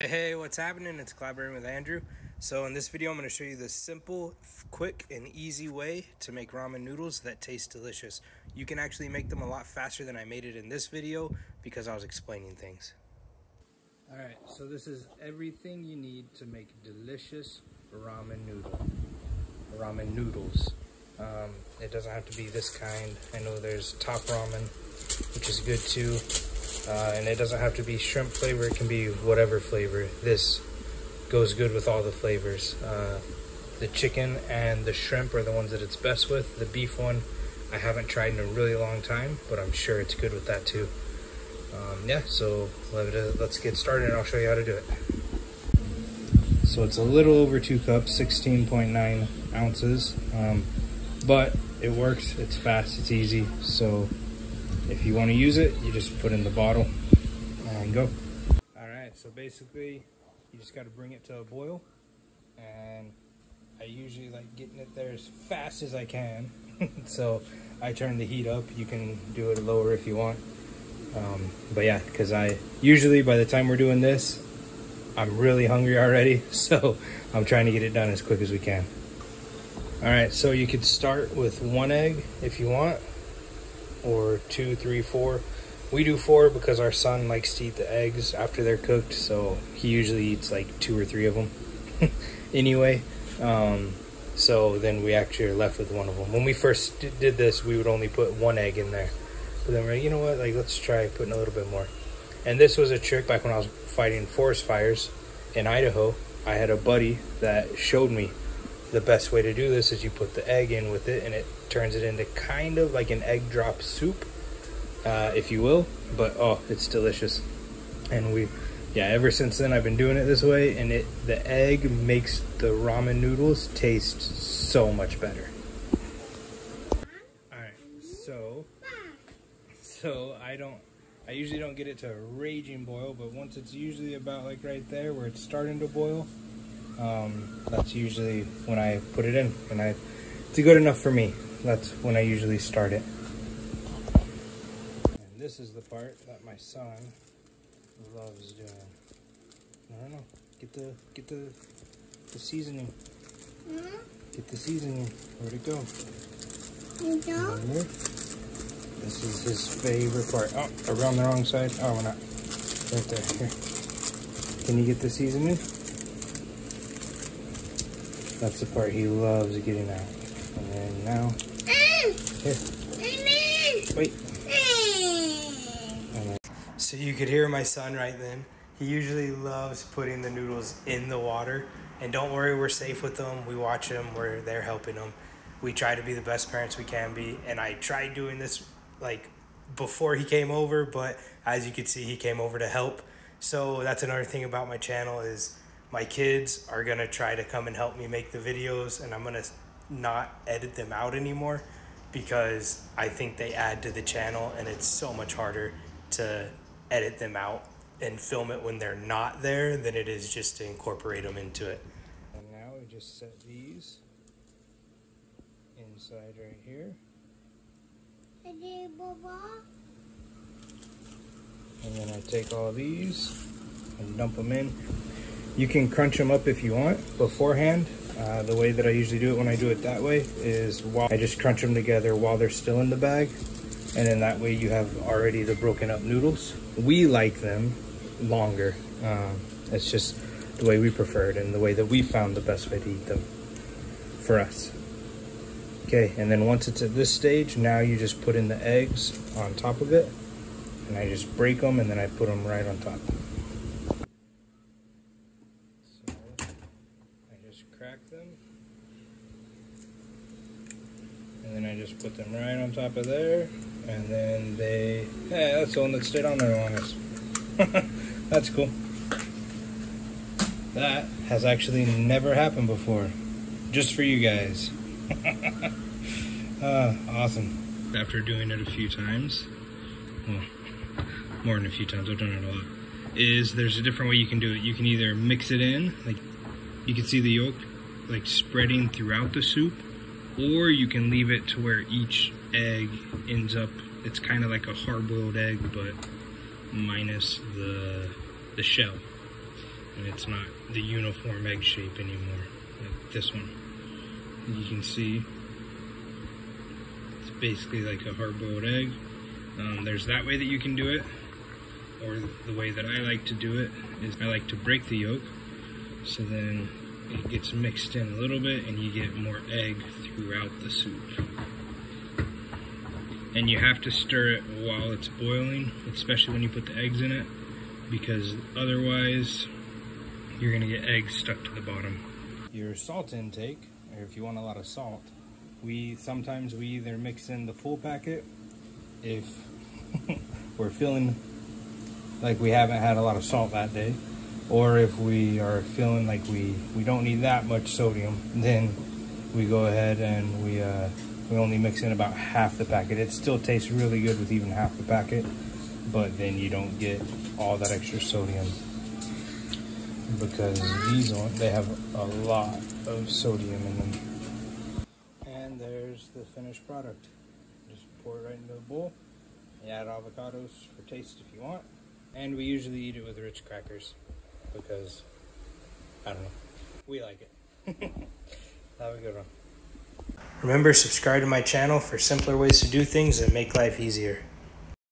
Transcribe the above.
Hey, what's happening? It's Collaborating with Andrew. So in this video, I'm going to show you the simple, quick, and easy way to make ramen noodles that taste delicious. You can actually make them a lot faster than I made it in this video because I was explaining things. Alright, so this is everything you need to make delicious ramen noodles. It doesn't have to be this kind. I know there's top ramen, which is good too. And it doesn't have to be shrimp flavor, it can be whatever flavor. This goes good with all the flavors. The chicken and the shrimp are the ones that it's best with. The beef one I haven't tried in a really long time, but I'm sure it's good with that too. Yeah, so let's get started and I'll show you how to do it. So it's a little over 2 cups, 16.9 ounces, but it works, it's fast, it's easy. So if you want to use it, you just put in the bottle and go. Alright, so basically you just got to bring it to a boil, and I usually like getting it there as fast as I can. So I turn the heat up. You can do it lower if you want, but yeah, because I usually by the time we're doing this I'm really hungry already, so I'm trying to get it done as quick as we can. Alright, so you could start with 1 egg if you want, or 2, 3, 4. We do 4 because our son likes to eat the eggs after they're cooked, so he usually eats like 2 or 3 of them anyway. So then we actually are left with 1 of them. When we first did this, we would only put 1 egg in there, but then we're like, you know what, like let's try putting a little bit more. And this was a trick back when I was fighting forest fires in Idaho. I had a buddy that showed me the best way to do this is you put the egg in with it and it turns it into kind of like an egg drop soup, if you will, but oh, it's delicious. And ever since then I've been doing it this way, and the egg makes the ramen noodles taste so much better. Alright, so I usually don't get it to a raging boil, but once it's usually about like right there where it's starting to boil, that's usually when I put it in, and it's good enough for me. That's when I usually start it. And this is the part that my son loves doing. I don't know. Get the seasoning. Get the seasoning. Where'd it go? Right here. This is his favorite part. Oh, around the wrong side. Oh, we're not. Right there. Here. Can you get the seasoning? That's the part he loves getting out. And then now, here. Wait. So you could hear my son right then. He usually loves putting the noodles in the water. And don't worry, we're safe with them. We watch them. We're there helping them. We try to be the best parents we can be. And I tried doing this like before he came over, but as you can see, he came over to help. So that's another thing about my channel is my kids are gonna try to come and help me make the videos, and I'm gonna not edit them out anymore because I think they add to the channel, and it's so much harder to edit them out and film it when they're not there than it is just to incorporate them into it. And now we just set these inside right here. And then I take all these and dump them in. You can crunch them up if you want beforehand. The way that I usually do it when I do it that way is I just crunch them together while they're still in the bag. And then that way you have already the broken up noodles. We like them longer. It's just the way we prefer it and the way that we found the best way to eat them for us. Okay, and then once it's at this stage, now you just put in the eggs on top of it. And I just break them and then I put them right on top. Crack them, and then I just put them right on top of there, and then that's the one that stayed on there longest. That's cool. That has actually never happened before, just for you guys. Awesome. After doing it a few times, well, more than a few times, I've done it a lot, there's a different way you can do it. You can either mix it in, like you can see the yolk like spreading throughout the soup, or you can leave it to where each egg ends up, it's kind of like a hard-boiled egg but minus the shell. and it's not the uniform egg shape anymore, like this one. You can see it's basically like a hard-boiled egg. There's that way that you can do it, or the way that I like to do it is I like to break the yolk, so then it gets mixed in a little bit and you get more egg throughout the soup. And you have to stir it while it's boiling, especially when you put the eggs in it, because otherwise you're gonna get eggs stuck to the bottom. Your salt intake, or if you want a lot of salt, sometimes we either mix in the full packet if we're feeling like we haven't had a lot of salt that day, or if we are feeling like we don't need that much sodium, then we go ahead and we only mix in about half the packet. It still tastes really good with even half the packet, but then you don't get all that extra sodium, because they have a lot of sodium in them. And there's the finished product. Just pour it right into the bowl. You add avocados for taste if you want. And we usually eat it with Ritz crackers because, I don't know, we like it. Have a good one. Remember, subscribe to my channel for simpler ways to do things and make life easier.